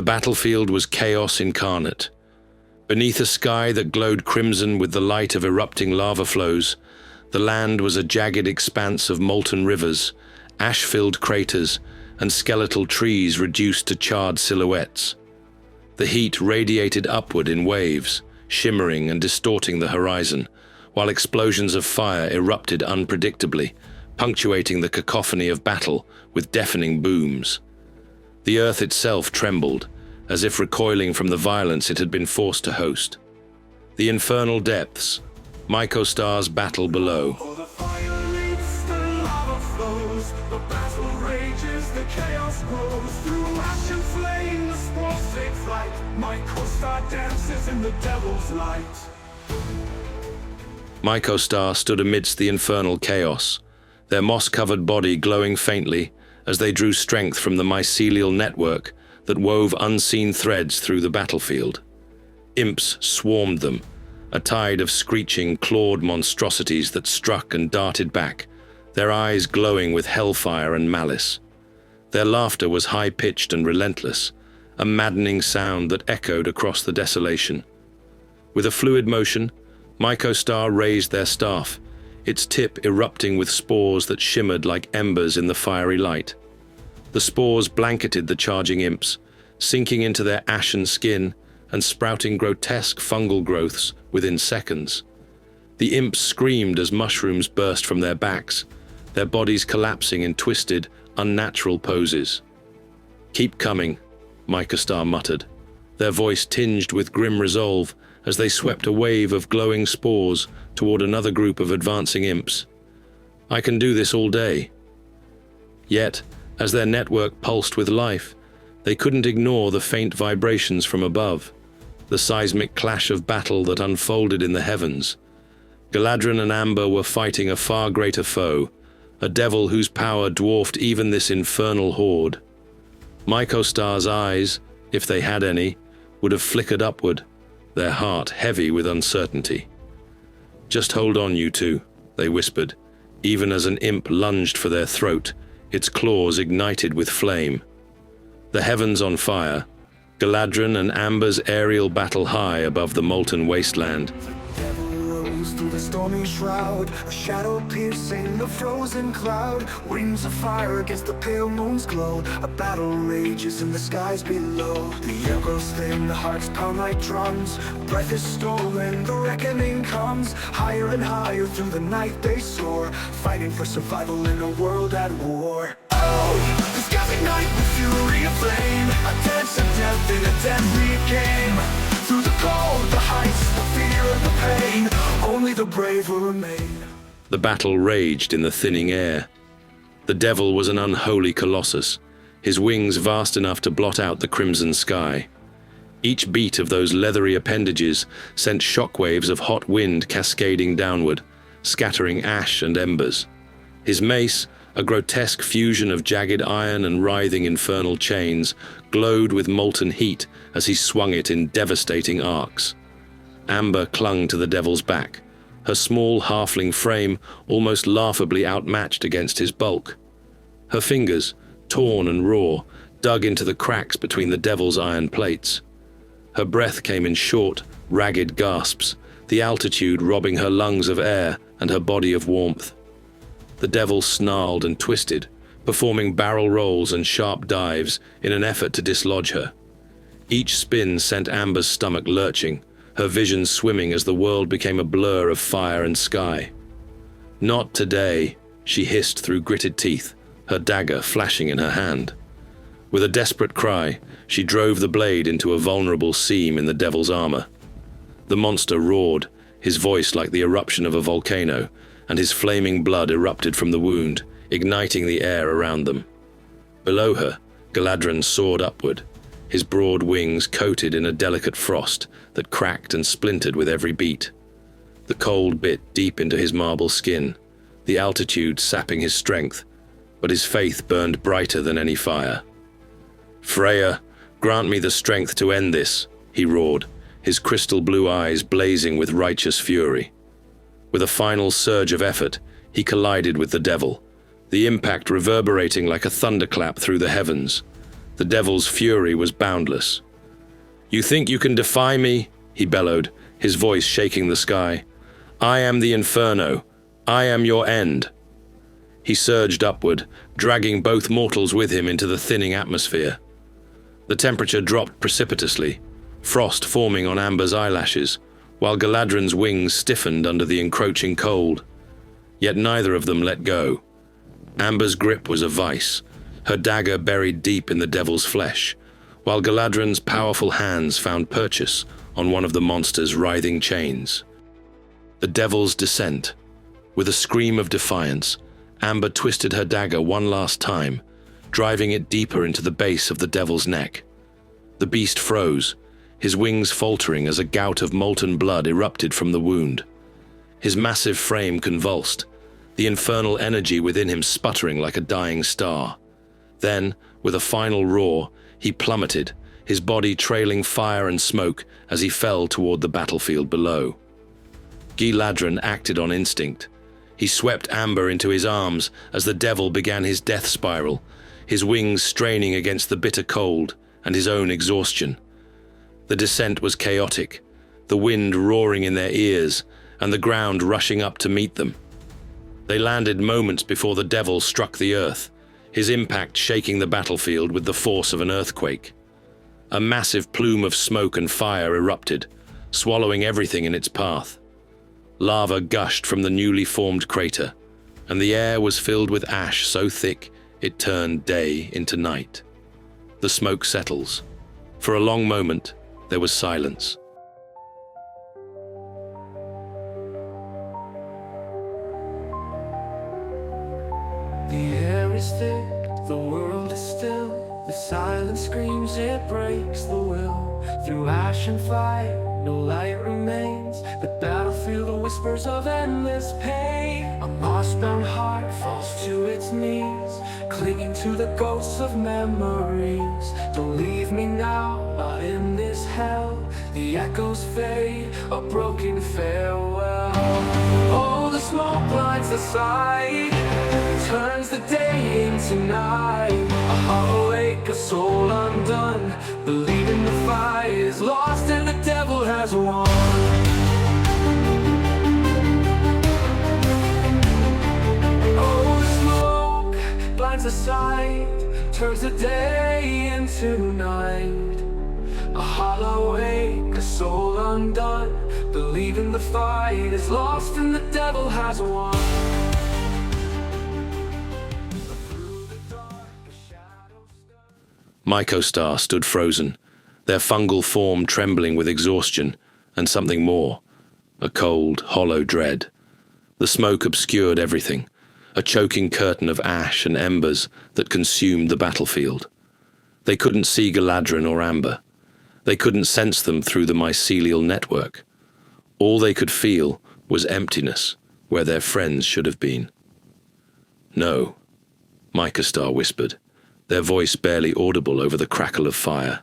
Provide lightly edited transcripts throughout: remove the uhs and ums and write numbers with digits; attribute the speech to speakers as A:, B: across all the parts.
A: battlefield was chaos incarnate. Beneath a sky that glowed crimson with the light of erupting lava flows, the land was a jagged expanse of molten rivers, ash-filled craters, and skeletal trees reduced to charred silhouettes. The heat radiated upward in waves, shimmering and distorting the horizon, while explosions of fire erupted unpredictably, punctuating the cacophony of battle with deafening booms. The earth itself trembled, as if recoiling from the violence it had been forced to host. The infernal depths, Mycostar's battle below.
B: Oh, the fire leaps, the lava flows, the battle rages, the chaos grows. Through ash and flame, the spores take flight. Mycostar dances in the devil's light.
A: Mycostar stood amidst the infernal chaos, their moss-covered body glowing faintly as they drew strength from the mycelial network that wove unseen threads through the battlefield. Imps swarmed them, a tide of screeching, clawed monstrosities that struck and darted back, their eyes glowing with hellfire and malice. Their laughter was high-pitched and relentless, a maddening sound that echoed across the desolation. With a fluid motion, Mycostar raised their staff, its tip erupting with spores that shimmered like embers in the fiery light. The spores blanketed the charging imps, sinking into their ashen skin and sprouting grotesque fungal growths within seconds. The imps screamed as mushrooms burst from their backs, their bodies collapsing in twisted, unnatural poses. "Keep coming," Mycostar muttered, their voice tinged with grim resolve as they swept a wave of glowing spores toward another group of advancing imps. "I can do this all day." Yet, as their network pulsed with life, they couldn't ignore the faint vibrations from above, the seismic clash of battle that unfolded in the heavens. Galadrin and Amber were fighting a far greater foe, a devil whose power dwarfed even this infernal horde. Mycostar's eyes, if they had any, would have flickered upward, their heart heavy with uncertainty. "Just hold on, you two," they whispered, even as an imp lunged for their throat, its claws ignited with flame. The heavens on fire, Galadrin and Amber's aerial battle high above the molten wasteland.
B: Through the stormy shroud, a shadow piercing the frozen cloud. Wings of fire against the pale moon's glow. A battle rages in the skies below. The air grows thin, the hearts pound like drums. Breath is stolen, the reckoning comes. Higher and higher through the night they soar, fighting for survival in a world at war. Oh, the skies ignite with fury and flame. A dance of death in a deadly game. Through the cold, the heights, the fear and the pain, only the brave will remain.
A: The battle raged in the thinning air. The devil was an unholy colossus, his wings vast enough to blot out the crimson sky. Each beat of those leathery appendages sent shockwaves of hot wind cascading downward, scattering ash and embers. His mace, a grotesque fusion of jagged iron and writhing infernal chains, glowed with molten heat as he swung it in devastating arcs. Amber clung to the devil's back, her small halfling frame almost laughably outmatched against his bulk. Her fingers, torn and raw, dug into the cracks between the devil's iron plates. Her breath came in short, ragged gasps, the altitude robbing her lungs of air and her body of warmth. The devil snarled and twisted, performing barrel rolls and sharp dives in an effort to dislodge her. Each spin sent Amber's stomach lurching, her vision swimming as the world became a blur of fire and sky. "Not today," she hissed through gritted teeth, her dagger flashing in her hand. With a desperate cry, she drove the blade into a vulnerable seam in the devil's armor. The monster roared, his voice like the eruption of a volcano, and his flaming blood erupted from the wound, igniting the air around them. Below her, Galadrin soared upward, his broad wings coated in a delicate frost that cracked and splintered with every beat. The cold bit deep into his marble skin, the altitude sapping his strength, but his faith burned brighter than any fire. "Freya, grant me the strength to end this," he roared, his crystal blue eyes blazing with righteous fury. With a final surge of effort, he collided with the devil, the impact reverberating like a thunderclap through the heavens. The devil's fury was boundless. "You think you can defy me?" he bellowed, his voice shaking the sky. "I am the Inferno. I am your end." He surged upward, dragging both mortals with him into the thinning atmosphere. The temperature dropped precipitously, frost forming on Amber's eyelashes, while Galadrin's wings stiffened under the encroaching cold. Yet neither of them let go. Amber's grip was a vice, her dagger buried deep in the devil's flesh, while Galadrin's powerful hands found purchase on one of the monster's writhing chains. The devil's descent. With a scream of defiance, Amber twisted her dagger one last time, driving it deeper into the base of the devil's neck. The beast froze, his wings faltering as a gout of molten blood erupted from the wound. His massive frame convulsed, the infernal energy within him sputtering like a dying star. Then, with a final roar, he plummeted, his body trailing fire and smoke as he fell toward the battlefield below. Galadrin acted on instinct. He swept Amber into his arms as the devil began his death spiral, his wings straining against the bitter cold and his own exhaustion. The descent was chaotic, the wind roaring in their ears and the ground rushing up to meet them. They landed moments before the devil struck the earth, his impact shaking the battlefield with the force of an earthquake. A massive plume of smoke and fire erupted, swallowing everything in its path. Lava gushed from the newly formed crater, and the air was filled with ash so thick it turned day into night. The smoke settles. For a long moment, there was silence.
B: The air is thick, the world is still. The silence screams, it breaks the will. Through ash and fire, no light remains. The battlefield whispers of endless pain. A moss-bound heart falls to its knees, clinging to the ghosts of memories. Don't leave me now, not in this hell. The echoes fade, a broken farewell. Oh, the smoke blinds the sight, turns the day into night. A hollow ache, a soul undone, believing the fight is lost and the devil has won. Oh, the smoke blinds the sight, turns the day into night. A hollow ache, a soul undone, believing the fight is lost and the devil has won.
A: Mycostar stood frozen, their fungal form trembling with exhaustion and something more, a cold, hollow dread. The smoke obscured everything, a choking curtain of ash and embers that consumed the battlefield. They couldn't see Galadrin or Amber. They couldn't sense them through the mycelial network. All they could feel was emptiness where their friends should have been. "No," Mycostar whispered, their voice barely audible over the crackle of fire.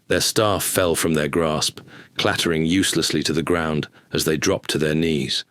A: Their staff fell from their grasp, clattering uselessly to the ground as they dropped to their knees.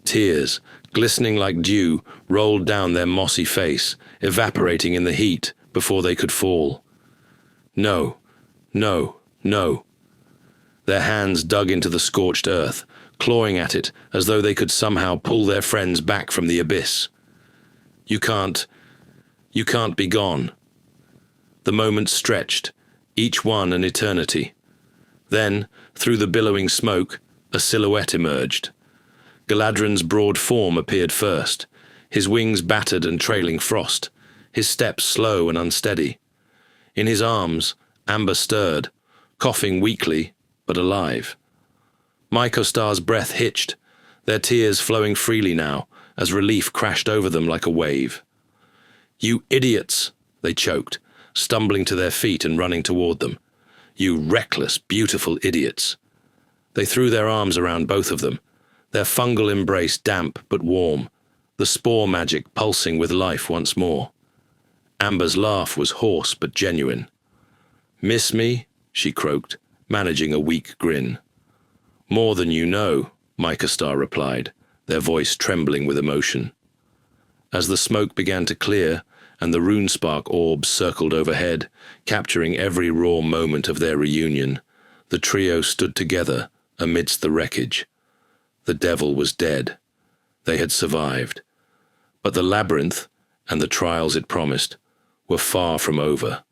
A: Tears, glistening like dew, rolled down their mossy face, evaporating in the heat before they could fall. No, no, no. Their hands dug into the scorched earth, clawing at it as though they could somehow pull their friends back from the abyss. You can't be gone." The moments stretched, each one an eternity. Then, through the billowing smoke, a silhouette emerged. Galadrin's broad form appeared first, his wings battered and trailing frost, his steps slow and unsteady. In his arms, Amber stirred, coughing weakly, but alive. Mycostar's breath hitched, their tears flowing freely now, as relief crashed over them like a wave. "You idiots!" they choked, stumbling to their feet and running toward them. "You reckless, beautiful idiots!" They threw their arms around both of them, their fungal embrace damp but warm, the spore magic pulsing with life once more. Amber's laugh was hoarse but genuine. "Miss me?" she croaked, managing a weak grin. "More than you know," Mycostar replied, their voice trembling with emotion. As the smoke began to clear and the runespark orbs circled overhead, capturing every raw moment of their reunion. The trio stood together amidst the wreckage. The devil was dead. They had survived. But the labyrinth, and the trials it promised, were far from over.